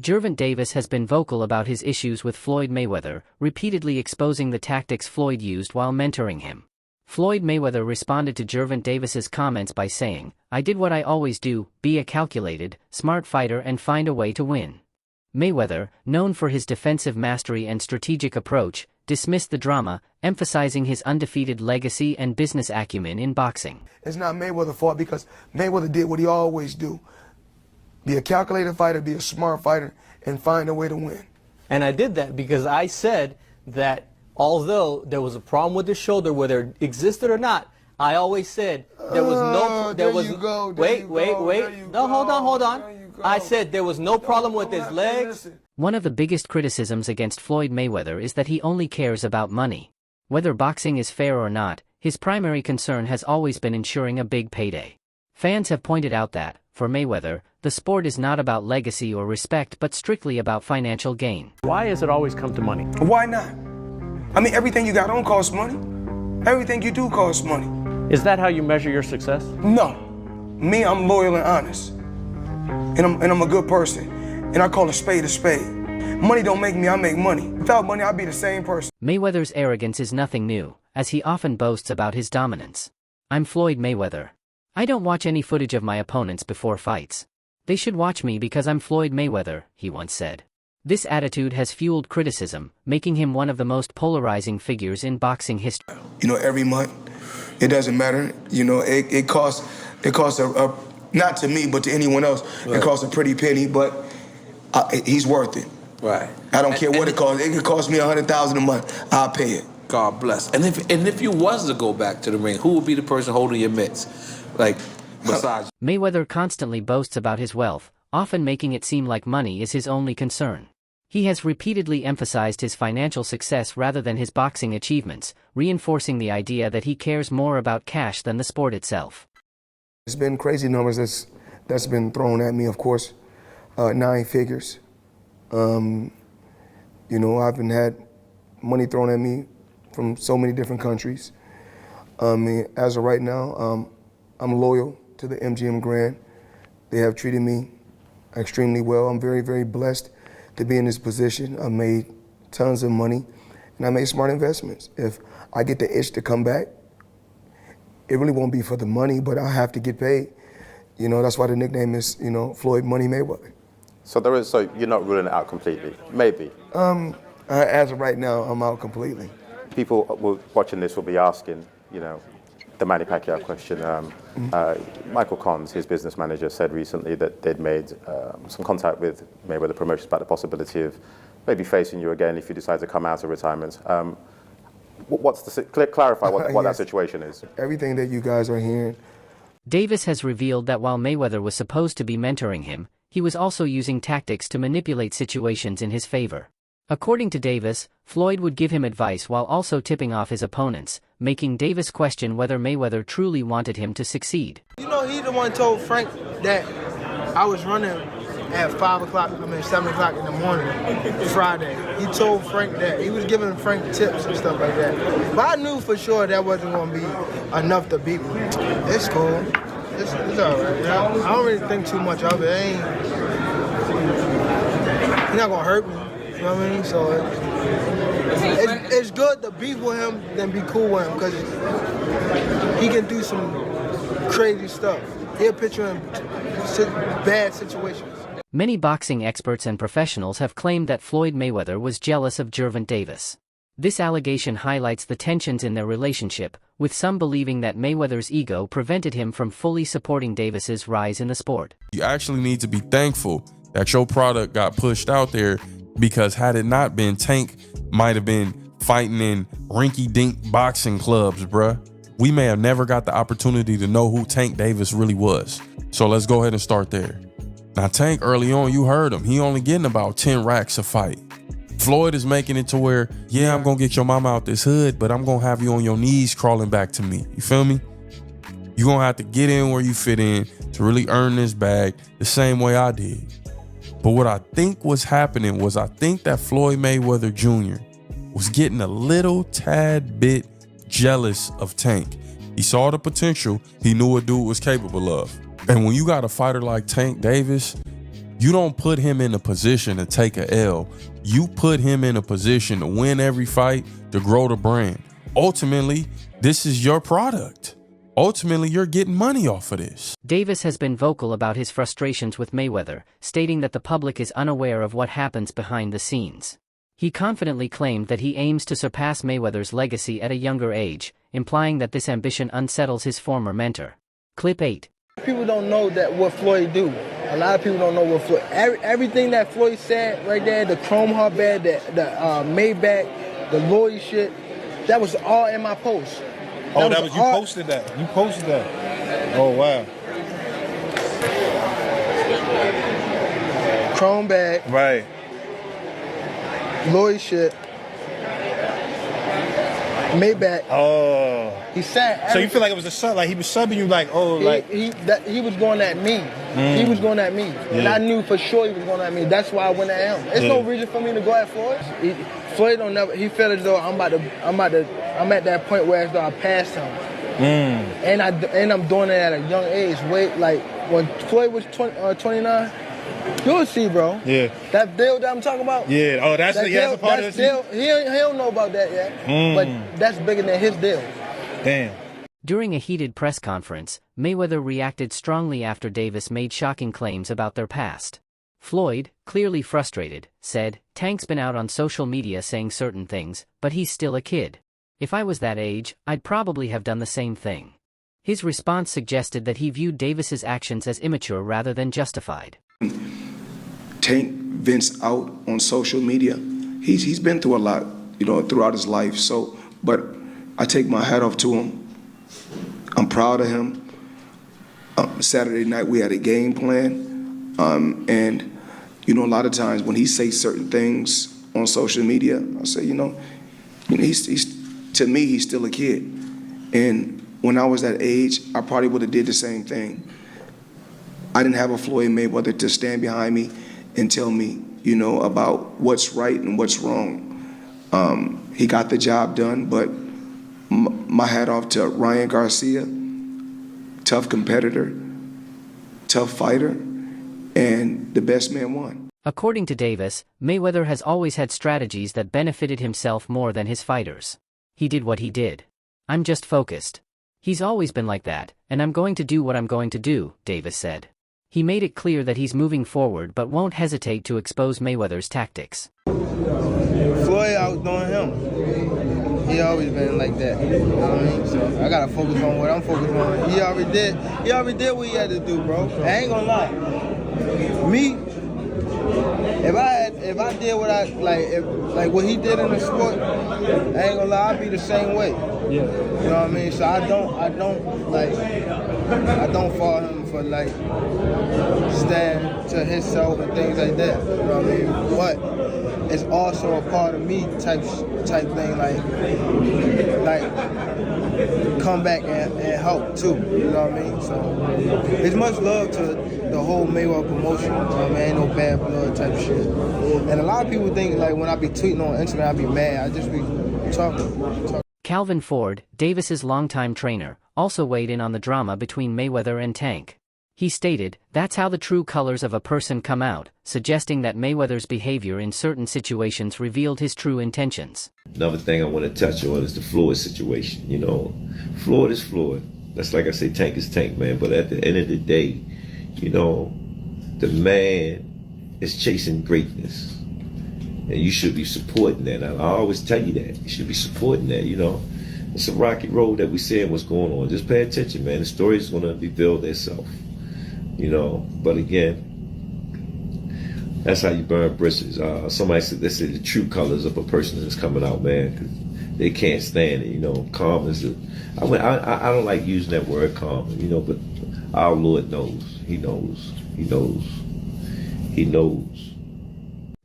Gervonta Davis has been vocal about his issues with Floyd Mayweather, repeatedly exposing the tactics Floyd used while mentoring him. Floyd Mayweather responded to Gervonta Davis's comments by saying, "I did what I always do, be a calculated, smart fighter and find a way to win." Mayweather, known for his defensive mastery and strategic approach, dismissed the drama, emphasizing his undefeated legacy and business acumen in boxing. It's not Mayweather's fault because Mayweather did what he always do. Be a calculated fighter, be a smart fighter, and find a way to win. And I did that because I said that although there was a problem with his shoulder, whether it existed or not, I always said there was no, no, hold on. I said there was no problem with his legs. One of the biggest criticisms against Floyd Mayweather is that he only cares about money. Whether boxing is fair or not, his primary concern has always been ensuring a big payday. Fans have pointed out that, for Mayweather, the sport is not about legacy or respect but strictly about financial gain. Why has it always come to money? Why not? I mean, everything you got don't cost money. Everything you do costs money. Is that how you measure your success? No. Me, I'm loyal and honest. And I'm a good person. And I call a spade a spade. Money don't make me, I make money. Without money, I'd be the same person. Mayweather's arrogance is nothing new, as he often boasts about his dominance. "I'm Floyd Mayweather. I don't watch any footage of my opponents before fights. They should watch me because I'm Floyd Mayweather," he once said. This attitude has fueled criticism, making him one of the most polarizing figures in boxing history. You know, every month, it doesn't matter. You know, it costs a not to me, but to anyone else, right. It costs a pretty penny, but he's worth it. Right. I don't care what it costs. It could cost me $100,000 a month. I'll pay it. God bless. And if you was to go back to the ring, who would be the person holding your mitts? Like, besides. Mayweather constantly boasts about his wealth, often making it seem like money is his only concern. He has repeatedly emphasized his financial success rather than his boxing achievements, reinforcing the idea that he cares more about cash than the sport itself. It's been crazy numbers that's been thrown at me, of course. 9 figures. You know, I've had money thrown at me from so many different countries. As of right now, I'm loyal to the MGM Grand. They have treated me extremely well. I'm very, very blessed to be in this position. I made tons of money, and I made smart investments. If I get the itch to come back, it really won't be for the money, but I have to get paid. You know, that's why the nickname is, you know, Floyd Money Mayweather. So you're not ruling it out completely? Maybe? As of right now, I'm out completely. People watching this will be asking, you know, the Manny Pacquiao question. Michael Cons, his business manager, said recently that they'd made some contact with Mayweather Promotions about the possibility of maybe facing you again if you decide to come out of retirement. Clarify what Yes. that situation is. Everything that you guys are hearing. Davis has revealed that while Mayweather was supposed to be mentoring him, he was also using tactics to manipulate situations in his favor. According to Davis, Floyd would give him advice while also tipping off his opponents, making Davis question whether Mayweather truly wanted him to succeed. You know, he the one told Frank that I was running at 7 o'clock in the morning, Friday. He told Frank that. He was giving Frank tips and stuff like that. But I knew for sure that wasn't going to be enough to beat me. It's cool. It's all right. I don't really think too much of it. He's not going to hurt me. You know what I mean? So it's good to beef with him than be cool with him because he can do some crazy stuff. He'll put you in bad situations. Many boxing experts and professionals have claimed that Floyd Mayweather was jealous of Gervonta Davis. This allegation highlights the tensions in their relationship, with some believing that Mayweather's ego prevented him from fully supporting Davis's rise in the sport. You actually need to be thankful that your product got pushed out there, because had it not been, Tank might have been fighting in rinky-dink boxing clubs, bruh. We may have never got the opportunity to know who Tank Davis really was. So let's go ahead and start there. Now, Tank, early on, you heard him. He only getting about 10 racks a fight. Floyd is making it to where, yeah, I'm going to get your mama out this hood, but I'm going to have you on your knees crawling back to me. You feel me? You're going to have to get in where you fit in to really earn this bag the same way I did. But what I think was happening was I think that Floyd Mayweather Jr. was getting a little tad bit jealous of Tank. He saw the potential. He knew what dude was capable of. And when you got a fighter like Tank Davis, You don't put him in a position to take a L. You put him in a position to win every fight, to grow the brand. Ultimately, this is your product. Ultimately, you're getting money off of this. Davis has been vocal about his frustrations with Mayweather, stating that the public is unaware of what happens behind the scenes. He confidently claimed that he aims to surpass Mayweather's legacy at a younger age, implying that this ambition unsettles his former mentor. Clip 8. People don't know that what Floyd do. A lot of people don't know what Floyd. Everything that Floyd said right there, the chrome heart bed, the Maybach, the Lloyd shit, that was all in my post. That was you posted that. You posted that. Oh wow. Chrome bag. Right. Lloyd shit. Maybach. Oh. He said. So you feel like it was a sub, like he was subbing you, like he was going at me. He was going at me, and I knew for sure he was going at me. That's why I went at him. There's no reason for me to go at Floyd. Floyd don't never. He felt as though I'm at that point where as though I passed him, and I'm doing it at a young age. Like when Floyd was 29. You'll see, bro. Yeah. That deal that I'm talking about? Yeah. Oh, that's a part of this deal. He don't know about that yet. But that's bigger than his deal. Damn. During a heated press conference, Mayweather reacted strongly after Davis made shocking claims about their past. Floyd, clearly frustrated, said, "Tank's been out on social media saying certain things, but he's still a kid. If I was that age, I'd probably have done the same thing." His response suggested that he viewed Davis's actions as immature rather than justified. Tank vents out on social media. He's been through a lot, throughout his life. So, but I take my hat off to him. I'm proud of him. Saturday night we had a game plan, and a lot of times when he says certain things on social media, I say, he's to me he's still a kid, and when I was that age, I probably would have did the same thing. I didn't have a Floyd Mayweather to stand behind me and tell me, about what's right and what's wrong. He got the job done, but my hat off to Ryan Garcia, tough competitor, tough fighter, and the best man won. According to Davis, Mayweather has always had strategies that benefited himself more than his fighters. He did what he did. "I'm just focused. He's always been like that, and I'm going to do what I'm going to do," Davis said. He made it clear that he's moving forward but won't hesitate to expose Mayweather's tactics. Floyd outdoing him. He always been like that. You know what I mean? So I gotta focus on what I'm focused on. He already did what he had to do, bro. I ain't gonna lie. Me, if I did what I like what he did in the sport, I ain't gonna lie, I'd be the same way. Yeah. You know what I mean? So I don't follow him for stand to himself and things like that. You know what I mean? But it's also a part of me type thing, like come back and help too. You know what I mean? So it's much love to the whole Mayweather promotion. You know what I mean? Ain't no bad blood type shit. And a lot of people think when I be tweeting on Instagram, I be mad. I just be talking. Calvin Ford, Davis's longtime trainer, also weighed in on the drama between Mayweather and Tank. He stated, "That's how the true colors of a person come out," suggesting that Mayweather's behavior in certain situations revealed his true intentions. Another thing I want to touch on is the Floyd situation. Floyd is Floyd. That's like I say, Tank is Tank, man. But at the end of the day, the man is chasing greatness. And you should be supporting that. I always tell you that. You should be supporting that, It's a rocky road that we see what's going on. Just pay attention, man. The story is going to reveal itself, But again, that's how you burn bridges. Somebody said they say the true colors of a person is coming out, man, because they can't stand it, Calm is I don't like using that word calm, but our Lord knows. He knows. He knows. He knows.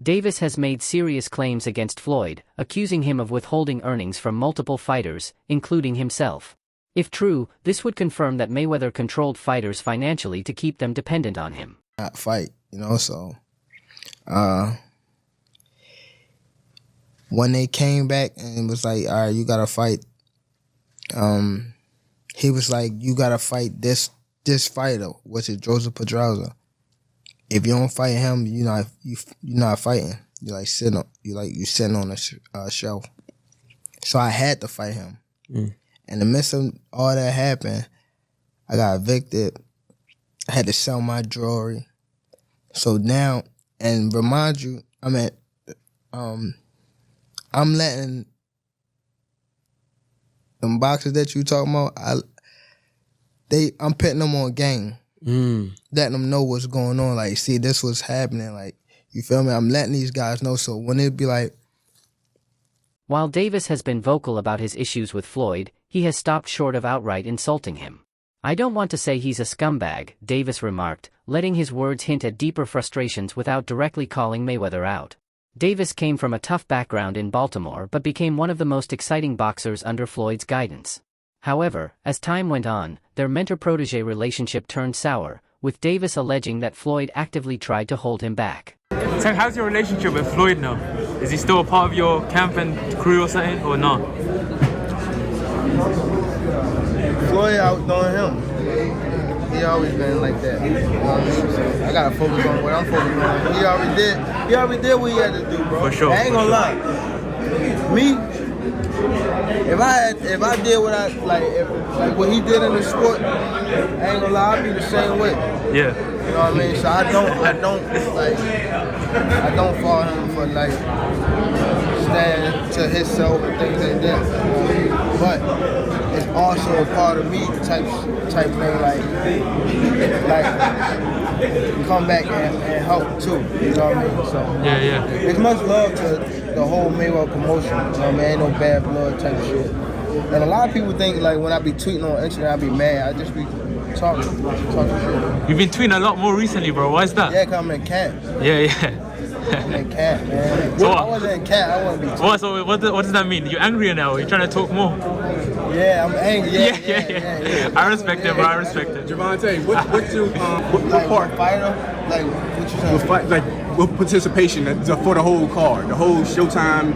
Davis has made serious claims against Floyd, accusing him of withholding earnings from multiple fighters, including himself. If true, this would confirm that Mayweather controlled fighters financially to keep them dependent on him. Not fight, so when they came back and was like, all right, you gotta fight, he was like, you gotta fight this fighter, which is Joseph Pedraza. if you don't fight him, you're not fighting. You sitting on a shelf. So I had to fight him. In the midst of all that happened, I got evicted. I had to sell my jewelry. So now, and remind you, I'm letting them boxers that you talking about, I'm putting them on game. Letting them know what's going on. Like, see, this was happening. Like, you feel me? I'm letting these guys know. So when it be like... While Davis has been vocal about his issues with Floyd, he has stopped short of outright insulting him. I don't want to say he's a scumbag, Davis remarked, letting his words hint at deeper frustrations without directly calling Mayweather out. Davis came from a tough background in Baltimore but became one of the most exciting boxers under Floyd's guidance. However, as time went on, their mentor-protege relationship turned sour, with Davis alleging that Floyd actively tried to hold him back. So how's your relationship with Floyd now? Is he still a part of your camp and crew or something, or not? Floyd outdoing him. He always been like that. You know what I mean? So I gotta focus on what I'm focusing on. He already did what he had to do, bro. For sure. I ain't gonna lie. Me, if I did what I like what he did in the sport, I ain't gonna lie, I'd be the same way. Yeah. You know what I mean? So I don't follow him for like stand to himself and things like that. You know what I mean? But it's also a part of me type thing, like come back and help too. You know what I mean? So yeah. It's much love to the whole Mayweather promotion. You know what I mean? Ain't no bad blood type of shit. And a lot of people think like when I be tweeting on Instagram, I be mad. I just be talking shit. You've been tweeting a lot more recently, bro. Why is that? Yeah, cause I'm in camp. Yeah. I'm in camp, man. So I wasn't in camp, I wouldn't be tweeting. So what does that mean? You're angrier now? You're trying to talk more? Yeah, I'm angry. Yeah. I respect it, bro. I respect it. Gervonta, what's your what part? Fighter? Like what you saying? What participation for the whole card, the whole Showtime,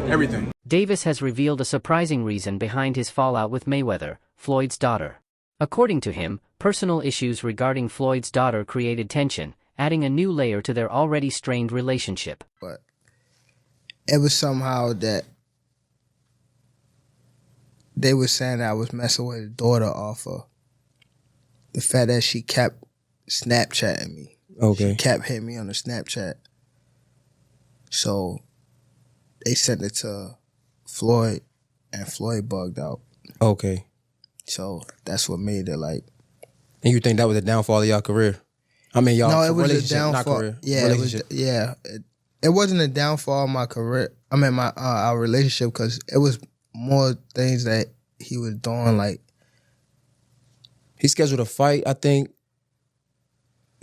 everything? Davis has revealed a surprising reason behind his fallout with Mayweather, Floyd's daughter. According to him, personal issues regarding Floyd's daughter created tension, adding a new layer to their already strained relationship. But it was somehow that they were saying that I was messing with his daughter off of the fact that she kept Snapchatting me. Okay. She kept hitting me on the Snapchat. So they sent it to Floyd, and Floyd bugged out. Okay. So that's what made it like. And you think that was a downfall of y'all career? I mean, y'all no, it was relationship, a downfall. not career. Yeah, it wasn't a downfall of my career. I mean, our relationship, because it was more things that he was doing. Like he scheduled a fight, I think,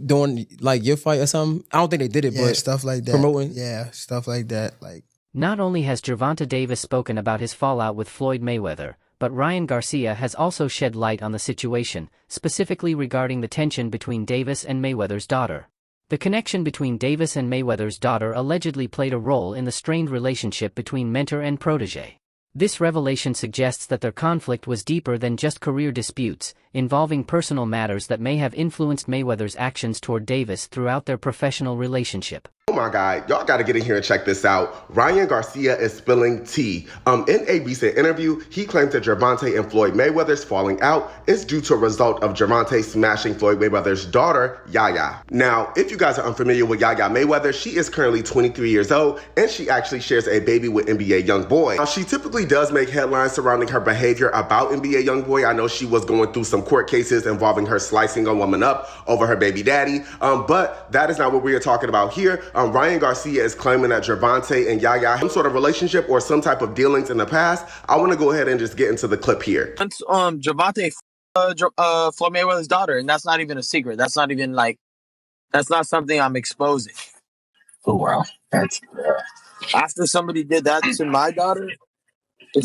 doing like your fight or something. I don't think they did it, but stuff like that. Promoting, stuff like that. Like not only has Gervonta Davis spoken about his fallout with Floyd Mayweather, but Ryan Garcia has also shed light on the situation, specifically regarding the tension between Davis and Mayweather's daughter. The connection between Davis and Mayweather's daughter allegedly played a role in the strained relationship between mentor and protege. This revelation suggests that their conflict was deeper than just career disputes, involving personal matters that may have influenced Mayweather's actions toward Davis throughout their professional relationship. Oh my God, y'all gotta get in here and check this out. Ryan Garcia is spilling tea. In a recent interview, he claimed that Gervonta and Floyd Mayweather's falling out is due to a result of Gervonta smashing Floyd Mayweather's daughter, Yaya. Now, if you guys are unfamiliar with Yaya Mayweather, she is currently 23 years old, and she actually shares a baby with NBA YoungBoy. Now, she typically does make headlines surrounding her behavior about NBA YoungBoy. I know she was going through some court cases involving her slicing a woman up over her baby daddy, but that is not what we are talking about here. Ryan Garcia is claiming that Gervonta and Yaya had some sort of relationship or some type of dealings in the past. I want to go ahead and just get into the clip here. Gervonta, Floyd Mayweather's daughter, and that's not even a secret. That's not even like, that's not something I'm exposing. Oh wow, that's after somebody did that to my daughter.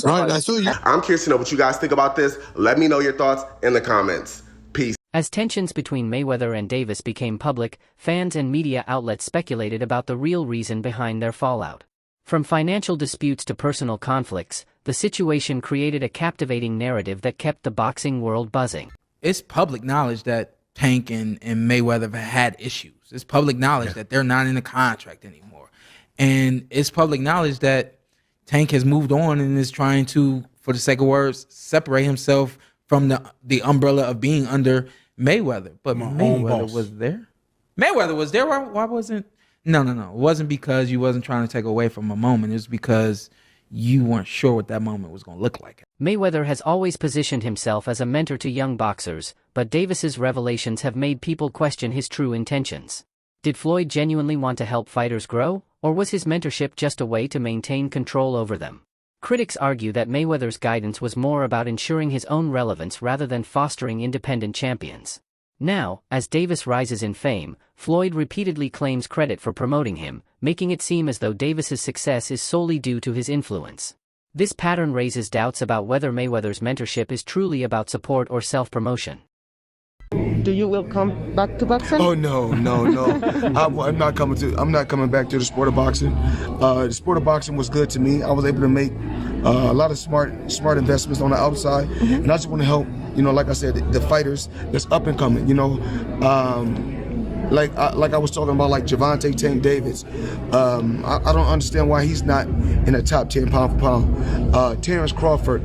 I'm curious to know what you guys think about this. Let me know your thoughts in the comments. Peace. As tensions between Mayweather and Davis became public, fans and media outlets speculated about the real reason behind their fallout. From financial disputes to personal conflicts, the situation created a captivating narrative that kept the boxing world buzzing. It's public knowledge that Tank and Mayweather have had issues. It's public knowledge that they're not in a contract anymore. And it's public knowledge that Tank has moved on and is trying to, for the sake of words, separate himself from the umbrella of being under Mayweather. But Mayweather was there. Mayweather was there. Why wasn't? No. It wasn't because you wasn't trying to take away from a moment. It was because you weren't sure what that moment was going to look like. Mayweather has always positioned himself as a mentor to young boxers, but Davis's revelations have made people question his true intentions. Did Floyd genuinely want to help fighters grow, or was his mentorship just a way to maintain control over them? Critics argue that Mayweather's guidance was more about ensuring his own relevance rather than fostering independent champions. Now, as Davis rises in fame, Floyd repeatedly claims credit for promoting him, making it seem as though Davis's success is solely due to his influence. This pattern raises doubts about whether Mayweather's mentorship is truly about support or self-promotion. Do you will come back to boxing? Oh no. I'm not coming back to the sport of boxing. The sport of boxing was good to me. I was able to make a lot of smart investments on the outside, and I just want to help. Like I said, the fighters that's up and coming. Like I was talking about, like Gervonta, Tank Davis. I don't understand why he's not in the top 10 pound for pound. Terrence Crawford,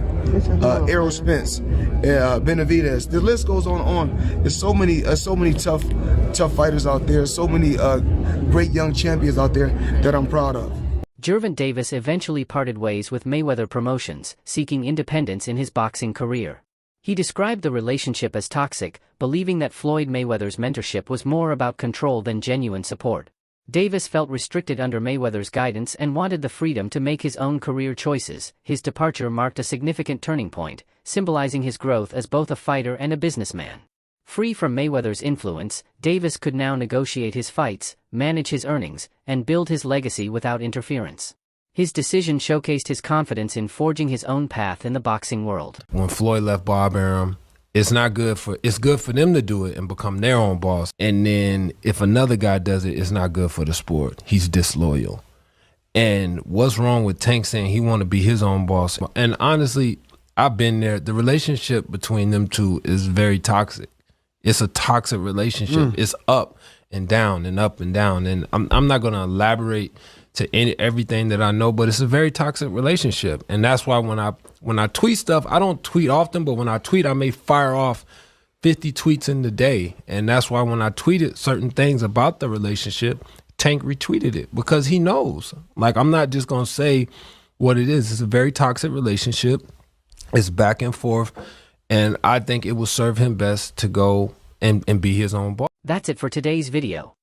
Errol Spence, Benavidez. The list goes on. There's so many tough fighters out there. So many great young champions out there that I'm proud of. Gervonta Davis eventually parted ways with Mayweather Promotions, seeking independence in his boxing career. He described the relationship as toxic, believing that Floyd Mayweather's mentorship was more about control than genuine support. Davis felt restricted under Mayweather's guidance and wanted the freedom to make his own career choices. His departure marked a significant turning point, symbolizing his growth as both a fighter and a businessman. Free from Mayweather's influence, Davis could now negotiate his fights, manage his earnings, and build his legacy without interference. His decision showcased his confidence in forging his own path in the boxing world. When Floyd left Bob Arum, it's good for them to do it and become their own boss. And then if another guy does it, it's not good for the sport. He's disloyal. And what's wrong with Tank saying he want to be his own boss? And honestly, I've been there. The relationship between them two is very toxic. It's a toxic relationship. It's up and down and up and down. And I'm not going to elaborate to everything that I know, but it's a very toxic relationship. And that's why when I tweet stuff, I don't tweet often, but when I tweet, I may fire off 50 tweets in the day. And that's why when I tweeted certain things about the relationship, Tank retweeted it because he knows. Like, I'm not just going to say what it is. It's a very toxic relationship. It's back and forth. And I think it will serve him best to go and be his own boss. That's it for today's video.